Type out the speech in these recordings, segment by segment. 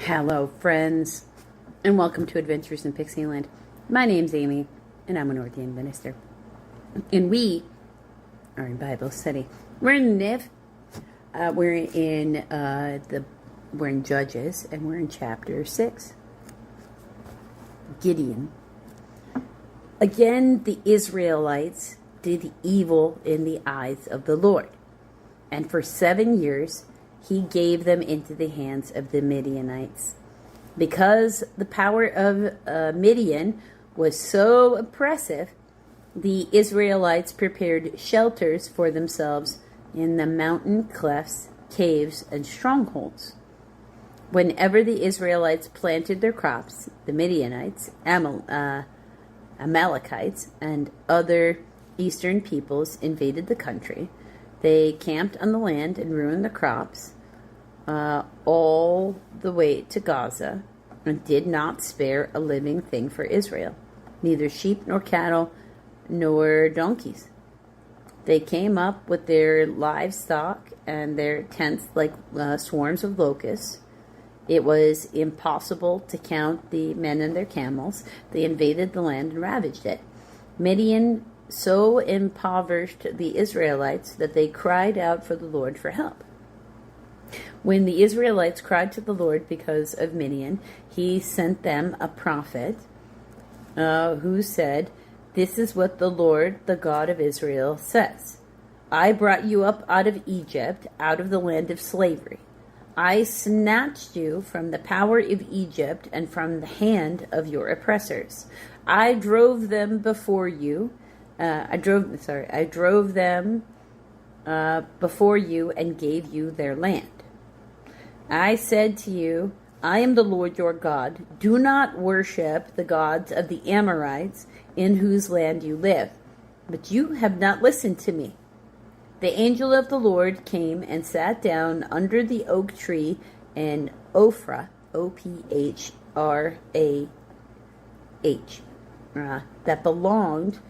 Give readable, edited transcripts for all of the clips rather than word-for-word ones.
Hello, friends, and welcome to Adventures in Pixieland. My name's Amy, and I'm an ordained minister. And we are in Bible study. We're in Niv. We're in Judges, and we're in chapter 6. Gideon. Again, the Israelites did evil in the eyes of the Lord, and for 7 years he gave them into the hands of the Midianites. Because the power of Midian was so oppressive, the Israelites prepared shelters for themselves in the mountain clefts, caves, and strongholds. Whenever the Israelites planted their crops, the Midianites, Amalekites, and other eastern peoples invaded the country. They camped on the land and ruined the crops all the way to Gaza, and did not spare a living thing for Israel, neither sheep nor cattle nor donkeys. They came up with their livestock and their tents like swarms of locusts. It was impossible to count the men and their camels. They invaded the land and ravaged it. Midian so impoverished the Israelites that they cried out for the Lord for help. When the Israelites cried to the Lord because of Midian, he sent them a prophet who said, "This is what the Lord, the God of Israel, says. I brought you up out of Egypt, out of the land of slavery. I snatched you from the power of Egypt and from the hand of your oppressors. I drove them before you. I drove them before you and gave you their land. I said to you, I am the Lord your God. Do not worship the gods of the Amorites in whose land you live. But you have not listened to me. The angel of the Lord came and sat down under the oak tree in Ophrah, Ophrah, that belonged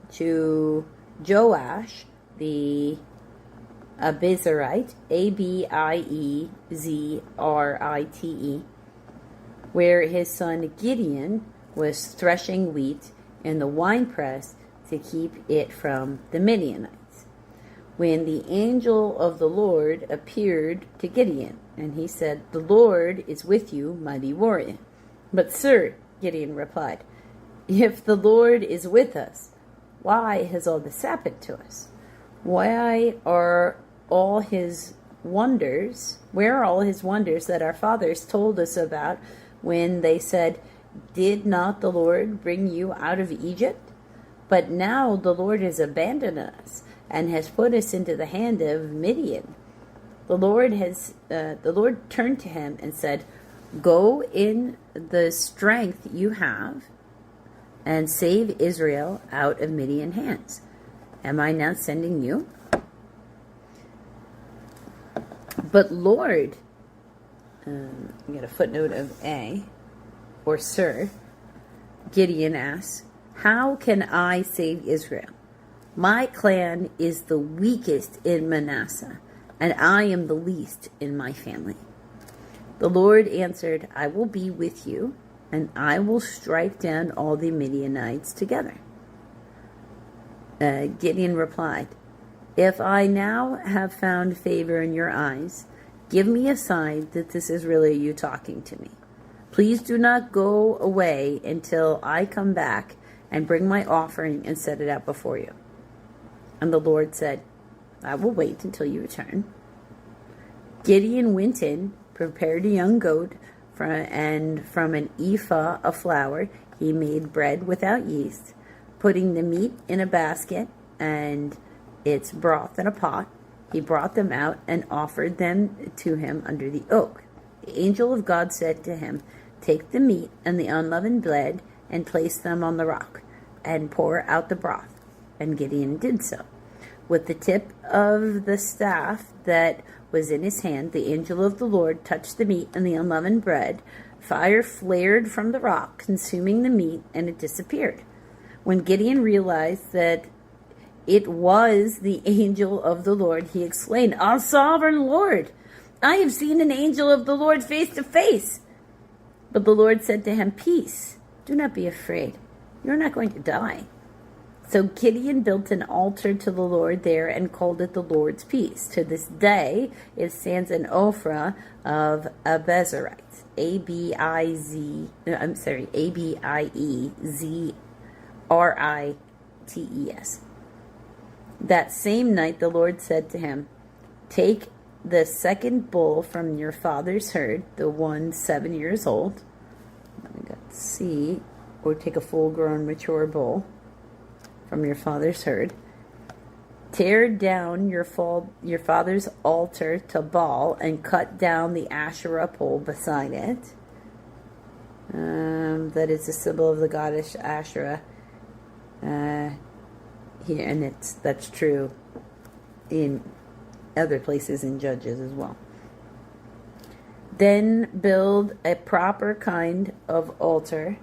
to Joash the Abiezrite, Abiezrite, where his son Gideon was threshing wheat in the winepress to keep it from the Midianites. When the angel of the Lord appeared to Gideon, and he said, "The Lord is with you, mighty warrior." "But sir," Gideon replied, "if the Lord is with us, why has all this happened to us? Where are all his wonders that our fathers told us about when they said, 'Did not the Lord bring you out of Egypt?' But now the Lord has abandoned us and has put us into the hand of Midian." The Lord turned to him and said, "Go in the strength you have and save Israel out of Midian hands. Am I not sending you?" "But Lord," you get a footnote of A, or sir, Gideon asks, "how can I save Israel? My clan is the weakest in Manasseh, and I am the least in my family." The Lord answered, "I will be with you, and I will strike down all the Midianites together." Gideon replied, "If I now have found favor in your eyes, give me a sign that this is really you talking to me. Please do not go away until I come back and bring my offering and set it out before you." And the Lord said, "I will wait until you return." Gideon went in, prepared a young goat, and from an ephah of flour he made bread without yeast, putting the meat in a basket and its broth in a pot. He brought them out and offered them to him under the oak. The angel of God said to him, "Take the meat and the unleavened bread and place them on the rock, and pour out the broth." And Gideon did so. With the tip of the staff that was in his hand, the angel of the Lord touched the meat and the unleavened bread. Fire flared from the rock, consuming the meat, and it disappeared. When Gideon realized that it was the angel of the Lord, he exclaimed, "Ah, sovereign Lord, I have seen an angel of the Lord face to face." But the Lord said to him, "Peace, do not be afraid. You're not going to die." So Gideon built an altar to the Lord there and called it the Lord's Peace. To this day, it stands in Ophrah of Abiezrites. Abiezrites. That same night, the Lord said to him, "Take the second bull from your father's herd, the one 7 years old." Let's see, or take a full-grown mature bull from your father's herd. Tear down your father's altar to Baal and cut down the Asherah pole beside it. That is a symbol of the goddess Asherah. Here, and that's true in other places in Judges as well. Then build a proper kind of altar,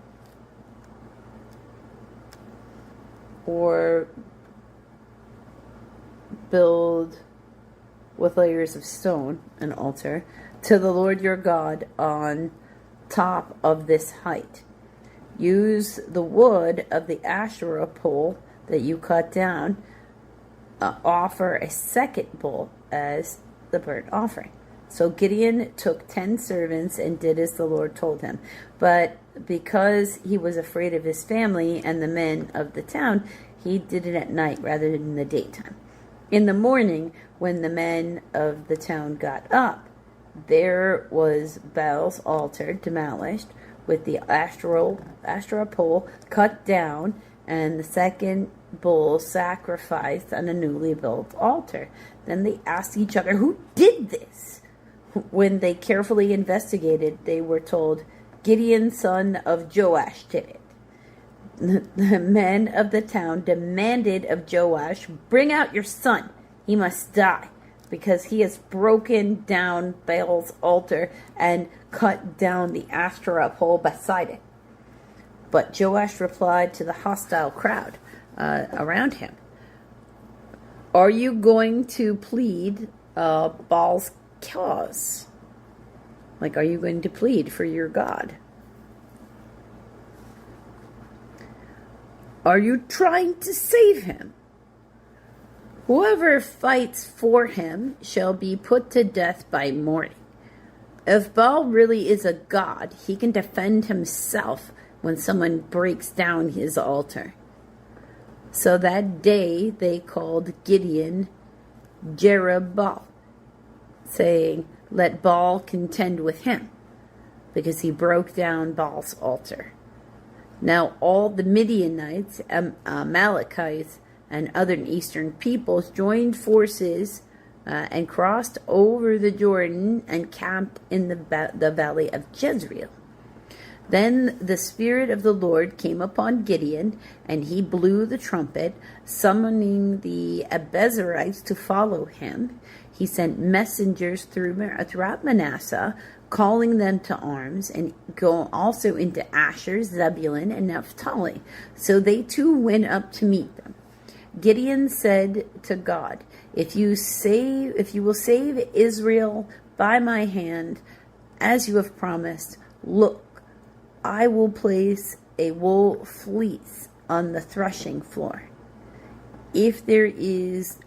or build with layers of stone an altar to the Lord your God on top of this height. Use the wood of the Asherah pole that you cut down. Offer a second bull as the burnt offering. So Gideon took 10 servants and did as the Lord told him. But because he was afraid of his family and the men of the town, he did it at night rather than in the daytime. In the morning, when the men of the town got up, there was Baal's altar demolished, with the Asherah pole cut down, and the second bull sacrificed on a newly built altar. Then they asked each other, "Who did this?" When they carefully investigated, they were told, "Gideon, son of Joash, did it." The men of the town demanded of Joash, "Bring out your son. He must die, because he has broken down Baal's altar and cut down the Asherah pole beside it." But Joash replied to the hostile crowd around him, "Are you going to plead Baal's cause? Like, are you going to plead for your God? Are you trying to save him? Whoever fights for him shall be put to death by morning. If Baal really is a god, he can defend himself when someone breaks down his altar." So that day they called Gideon Jerubbaal, saying, "Let Baal contend with him," because he broke down Baal's altar. Now all the Midianites, Amalekites, and other eastern peoples joined forces and crossed over the Jordan and camped in the valley of Jezreel. Then the Spirit of the Lord came upon Gideon, and he blew the trumpet, summoning the Abiezrites to follow him. He sent messengers throughout Manasseh, calling them to arms, and go also into Asher, Zebulun, and Naphtali. So they too went up to meet them. Gideon said to God, if you will save Israel by my hand, as you have promised, look, I will place a wool fleece on the threshing floor. If there is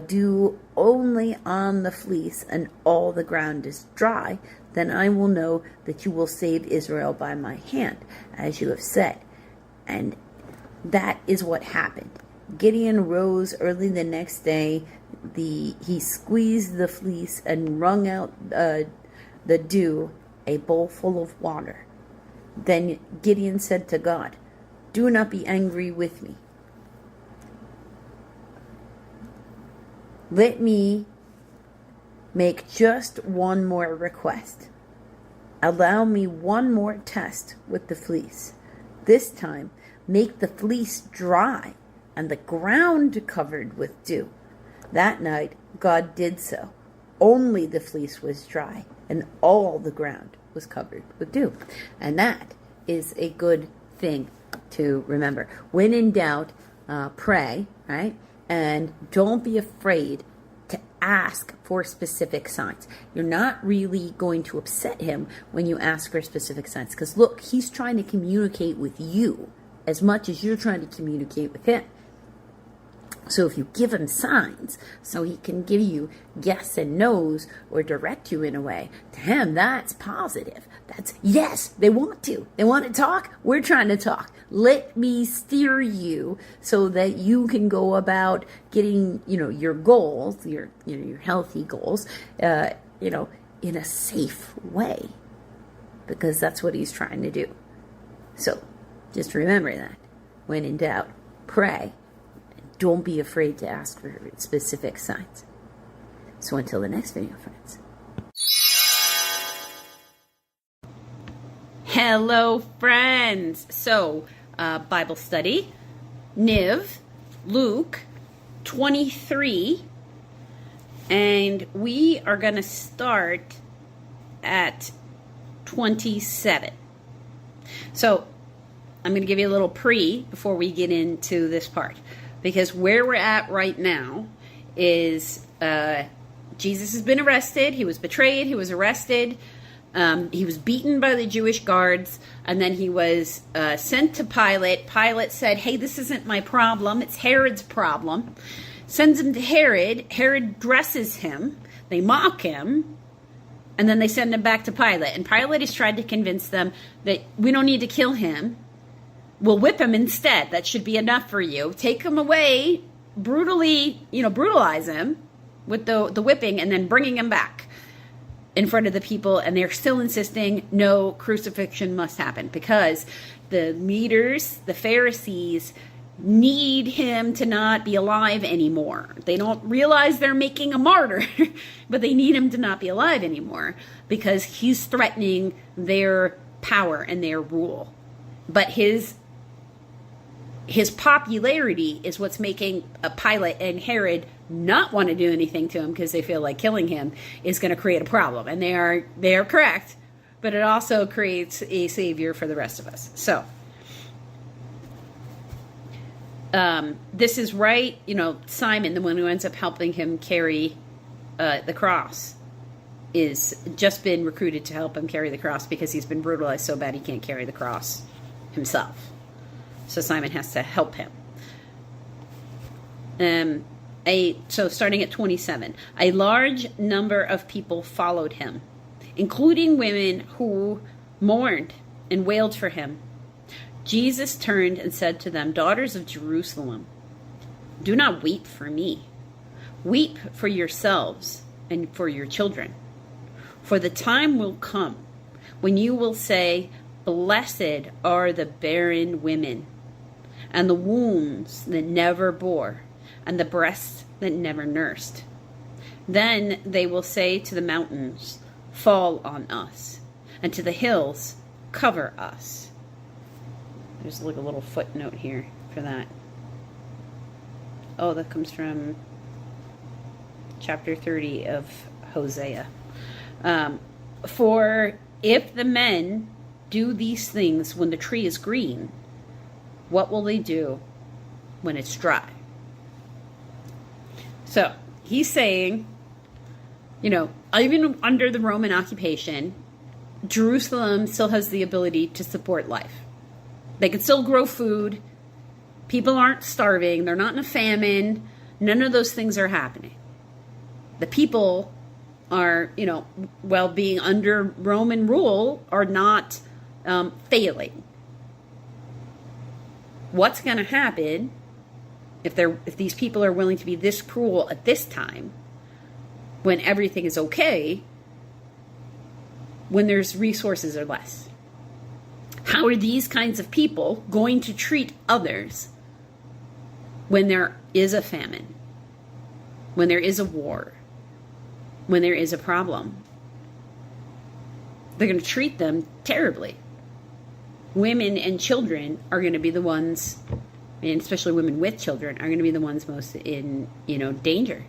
dew only on the fleece and all the ground is dry, then I will know that you will save Israel by my hand, as you have said. And that is what happened. Gideon rose early the next day. He squeezed the fleece and wrung out the dew, a bowl full of water. Then Gideon said to God, "Do not be angry with me. Let me make just one more request. Allow me one more test with the fleece. This time, make the fleece dry and the ground covered with dew." That night, God did so. Only the fleece was dry, and all the ground was covered with dew. And that is a good thing to remember. When in doubt, pray, right? And don't be afraid to ask for specific signs. You're not really going to upset him when you ask for specific signs. Because look, he's trying to communicate with you as much as you're trying to communicate with him. So if you give him signs so he can give you yes and no's or direct you in a way, to him, that's positive. That's, yes, they want to. They want to talk. We're trying to talk. Let me steer you so that you can go about getting, your goals, your healthy goals, in a safe way. Because that's what he's trying to do. So just remember that. When in doubt, pray. Don't be afraid to ask for specific signs. So until the next video, friends. Hello, friends. So, Bible study, Niv, Luke 23, and we are going to start at 27. So, I'm going to give you a little before we get into this part. Because where we're at right now is Jesus has been arrested. He was betrayed. He was arrested. He was beaten by the Jewish guards. And then he was sent to Pilate. Pilate said, hey, this isn't my problem. It's Herod's problem. Sends him to Herod. Herod dresses him. They mock him. And then they send him back to Pilate. And Pilate has tried to convince them that we don't need to kill him. We'll whip him instead. That should be enough for you. Take him away, brutally, brutalize him with the whipping, and then bringing him back in front of the people. And they're still insisting no, crucifixion must happen because the leaders, the Pharisees, need him to not be alive anymore. They don't realize they're making a martyr, but they need him to not be alive anymore because he's threatening their power and their rule. But his popularity is what's making Pilate and Herod not want to do anything to him because they feel like killing him is going to create a problem. And they are correct, but it also creates a savior for the rest of us. So this is right, Simon, the one who ends up helping him carry the cross, is just been recruited to help him carry the cross because he's been brutalized so bad he can't carry the cross himself. So Simon has to help him. So starting at 27, a large number of people followed him, including women who mourned and wailed for him. Jesus turned and said to them, daughters of Jerusalem, do not weep for me. Weep for yourselves and for your children. For the time will come when you will say, blessed are the barren women, and the wombs that never bore, and the breasts that never nursed. Then they will say to the mountains, fall on us, and to the hills, cover us. There's like a little footnote here for that. Oh, that comes from chapter 30 of Hosea. For if the men do these things when the tree is green, what will they do when it's dry? So he's saying, even under the Roman occupation, Jerusalem still has the ability to support life. They can still grow food. People aren't starving. They're not in a famine. None of those things are happening. The people are, while being under Roman rule, are not failing. What's going to happen if these people are willing to be this cruel at this time, when everything is okay, when there's resources are less? How are these kinds of people going to treat others when there is a famine, when there is a war, when there is a problem? They're going to treat them terribly. Women and children are going to be the ones, and especially women with children, are going to be the ones most in, danger.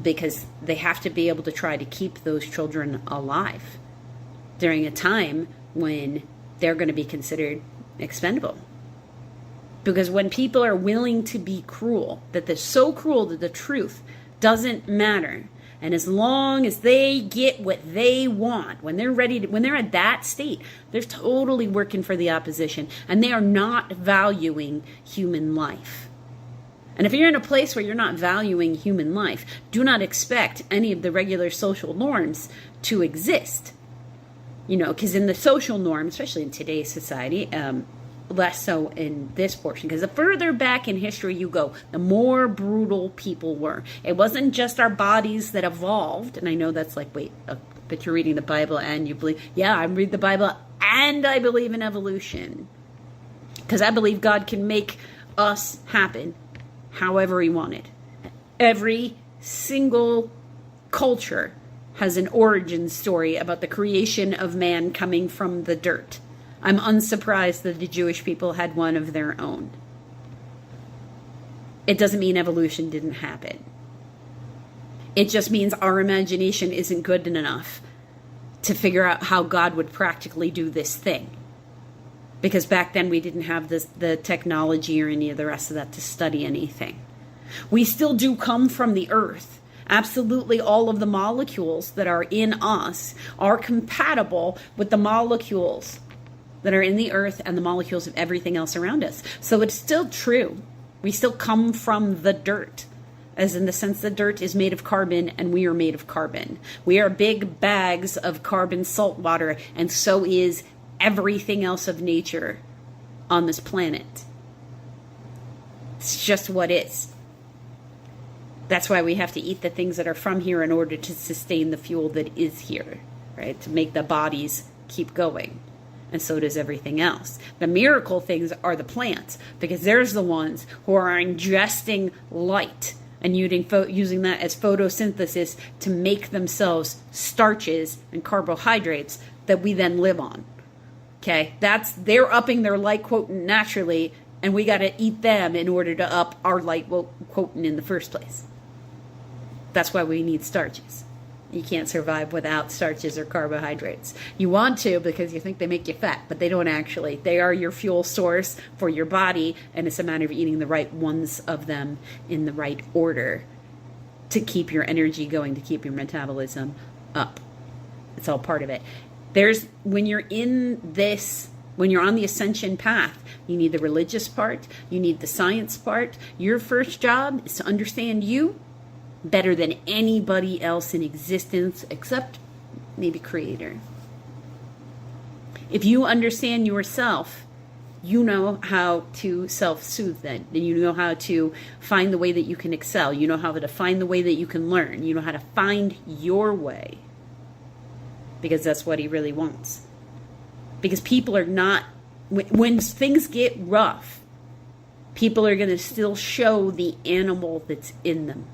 Because they have to be able to try to keep those children alive during a time when they're going to be considered expendable. Because when people are willing to be cruel, that they're so cruel that the truth Doesn't matter. And as long as they get what they want, when they're ready to, when they're at that state, they're totally working for the opposition, and they are not valuing human life. And if you're in a place where you're not valuing human life, do not expect any of the regular social norms to exist. Because in the social norm, especially in today's society, less so in this portion, because the further back in history you go, the more brutal people were. It wasn't just our bodies that evolved, and I know that's like, wait, but you're reading the Bible and you believe, yeah, I read the Bible and I believe in evolution, because I believe God can make us happen however he wanted. Every single culture has an origin story about the creation of man coming from the dirt. I'm unsurprised that the Jewish people had one of their own. It doesn't mean evolution didn't happen. It just means our imagination isn't good enough to figure out how God would practically do this thing. Because back then we didn't have the technology or any of the rest of that to study anything. We still do come from the earth. Absolutely all of the molecules that are in us are compatible with the molecules that are in the earth and the molecules of everything else around us. So it's still true. We still come from the dirt, as in the sense that dirt is made of carbon and we are made of carbon. We are big bags of carbon salt water, and so is everything else of nature on this planet. It's just what is. That's why we have to eat the things that are from here in order to sustain the fuel that is here, right? To make the bodies keep going. And so does everything else. The miracle things are the plants, because there's the ones who are ingesting light and using that as photosynthesis to make themselves starches and carbohydrates that we then live on. Okay, they're upping their light quotient naturally, and we got to eat them in order to up our light quotient in the first place. That's why we need starches. You can't survive without starches or carbohydrates. You want to because you think they make you fat, but they don't actually. They are your fuel source for your body, and it's a matter of eating the right ones of them in the right order to keep your energy going, to keep your metabolism up. It's all part of it. When you're on the ascension path, you need the religious part, you need the science part. Your first job is to understand you better than anybody else in existence, except maybe Creator. If you understand yourself, you know how to self-soothe then. And you know how to find the way that you can excel. You know how to find the way that you can learn. You know how to find your way. Because that's what he really wants. Because people are not, when things get rough, people are going to still show the animal that's in them.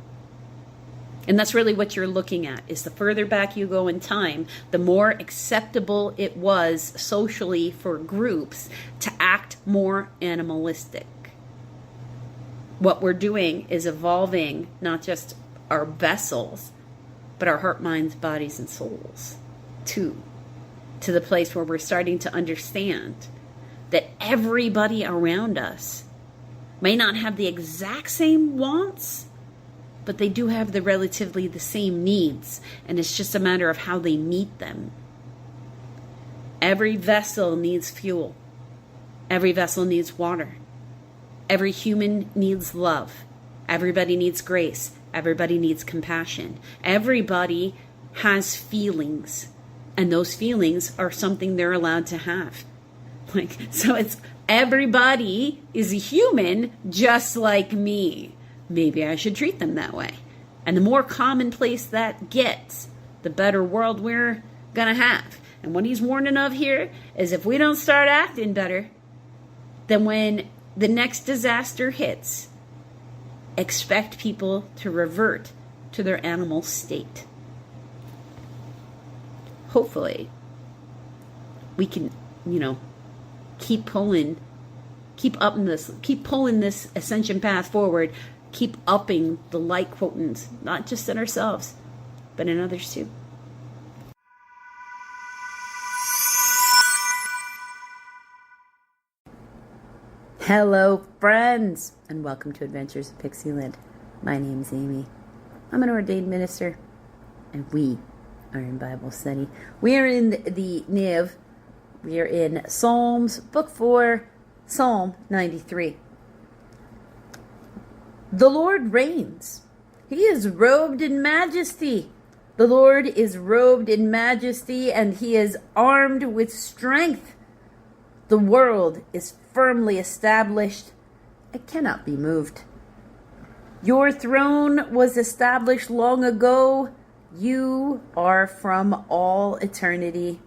And that's really what you're looking at, is the further back you go in time, the more acceptable it was socially for groups to act more animalistic. What we're doing is evolving not just our vessels, but our heart, minds, bodies, and souls too, to the place where we're starting to understand that everybody around us may not have the exact same wants, but they do have relatively the same needs, and it's just a matter of how they meet them. Every vessel needs fuel. Every vessel needs water. Every human needs love. Everybody needs grace. Everybody needs compassion. Everybody has feelings, and those feelings are something they're allowed to have. So it's everybody is a human just like me. Maybe I should treat them that way. And the more commonplace that gets, the better world we're going to have. And what he's warning of here is if we don't start acting better, then when the next disaster hits, expect people to revert to their animal state. Hopefully, we can, keep pulling this ascension path forward. Keep upping the light quotient, not just in ourselves, but in others too. Hello, friends, and welcome to Adventures in Pixieland. My name's Amy. I'm an ordained minister, and we are in Bible study. We are in the Niv. We are in Psalms, Book 4, Psalm 93. The Lord reigns. He is robed in majesty. The Lord is robed in majesty, and he is armed with strength. The world is firmly established. It cannot be moved. Your throne was established long ago. You are from all eternity.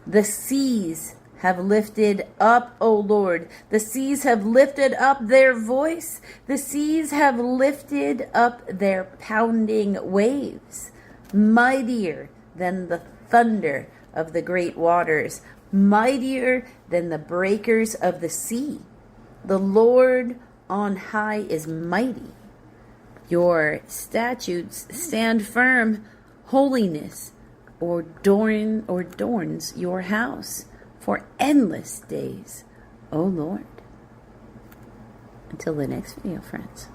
The seas have lifted up, O Lord. The seas have lifted up their voice. The seas have lifted up their pounding waves. Mightier than the thunder of the great waters, mightier than the breakers of the sea. The Lord on high is mighty. Your statutes stand firm. Holiness adorns your house for endless days, O Lord. Until the next video, friends.